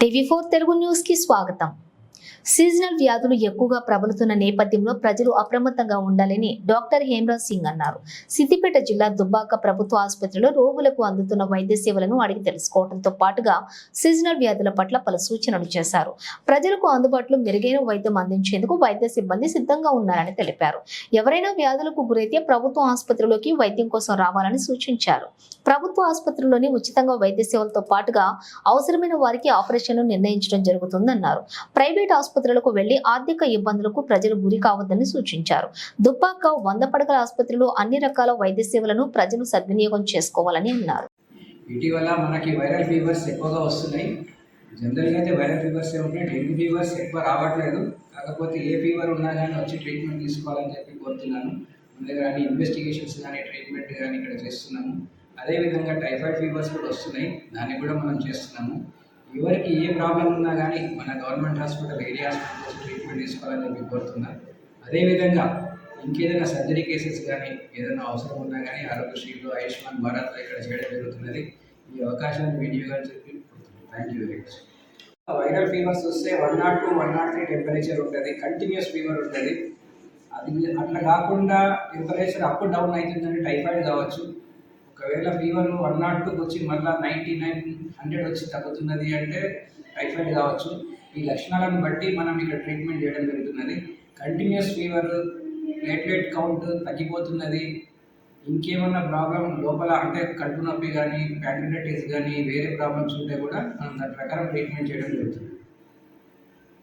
టీవీ4 Telugu news కి స్వాగతం. Seasonal వ్యాధులు ఎక్కువగా ప్రబలుతున్న నేపథ్యంలో ప్రజలు అప్రమత్తంగా ఉండాలని డాక్టర్ హేమరాజ్ సింగ్ అన్నారు. సిద్దిపేట జిల్లా దుబ్బాక ప్రభుత్వ ఆసుపత్రిలో రోగులకు అందుతున్న వైద్య సేవలను అడిగి తెలుసుకోవడంతో పాటుగా సీజనల్ వ్యాధుల పట్ల పలు సూచనలు చేశారు. ప్రజలకు అందుబాటులో మెరుగైన వైద్యం అందించేందుకు వైద్య సిబ్బంది సిద్ధంగా ఉన్నారని తెలిపారు. ఎవరైనా వ్యాధులకు గురైతే ప్రభుత్వ ఆసుపత్రిలోకి వైద్యం కోసం రావాలని సూచించారు. ప్రభుత్వ ఆసుపత్రిలోని ఉచితంగా వైద్య సేవలతో పాటుగా అవసరమైన వారికి ఆపరేషన్లు నిర్ణయించడం జరుగుతుందన్నారు. ప్రైవేట్ ఆసుపత్రులకు వెళ్లి ఆర్థిక ఇబ్బందులకు ప్రజలు గురి కావద్దని సూచించారు. దుబ్బాక 100 పడకల ఆసుపత్రిలో అన్ని రకాల వైద్య సేవలను ప్రజలు సద్వినియోగం చేసుకోవాలని అన్నారు. ఇటీవల మనకి వైరల్ ఫీవర్స్ ఎక్కువగా వస్తున్నాయి. జనరల్గా అయితే వైరల్ ఫీవర్స్ ఉంటాయి, డెంగ్యూ ఫీవర్స్ ఎక్కువ రావట్లేదు. కాకపోతే ఏ ఫీవర్ ఉన్నా కానీ వచ్చి ట్రీట్మెంట్ తీసుకోవాలని చెప్పి కోరుతున్నాను. మన దగ్గర అన్ని ఇన్వెస్టిగేషన్స్ కానీ ట్రీట్మెంట్ కానీ ఇక్కడ చేస్తున్నాము. అదేవిధంగా టైఫాయిడ్ ఫీవర్స్ కూడా వస్తున్నాయి, దాన్ని కూడా మనం చేస్తున్నాము. ఎవరికి ఏ ప్రాబ్లం ఉన్నా కానీ మన government hospital, area hospital treatment తీసుకోవాలని చెప్పి కోరుతున్నాను. అదేవిధంగా ఇంకేదైనా సర్జరీ కేసెస్ కానీ ఏదైనా అవసరం ఉన్నా కానీ ఆరోగ్యశ్రీలో, ఆయుష్మాన్ భారత్లో ఇక్కడ చేయడం జరుగుతున్నది. ఈ అవకాశాన్ని వినియోగం చెప్పి thank you very much. Viral fevers వస్తే 102, 103 టెంపరేచర్ ఉంటుంది, కంటిన్యూస్ ఫీవర్ ఉంటుంది. అది అట్లా కాకుండా టెంపరేచర్ అప్ డౌన్ అవుతుందని టైఫాయిడ్ కావచ్చు. ఒకవేళ ఫీవర్ 102కి వచ్చి మళ్ళీ 99, 100 వచ్చి తగ్గుతున్నది అంటే టైఫాయిడ్ కావచ్చు. ఈ లక్షణాలను బట్టి మనం ఇక్కడ ట్రీట్మెంట్ చేయడం జరుగుతున్నది. కంటిన్యూస్ ఫీవర్, ప్లేట్లెట్ కౌంట్ తగ్గిపోతున్నది, ఇంకేమన్నా ప్రాబ్లం లోపల అంటే కడుపు నొప్పి కానీ, ప్యాంక్రియాటిస్ కానీ వేరే ప్రాబ్లమ్స్ ఉంటే కూడా మనం దాని ప్రకారం ట్రీట్మెంట్ చేయడం జరుగుతుంది.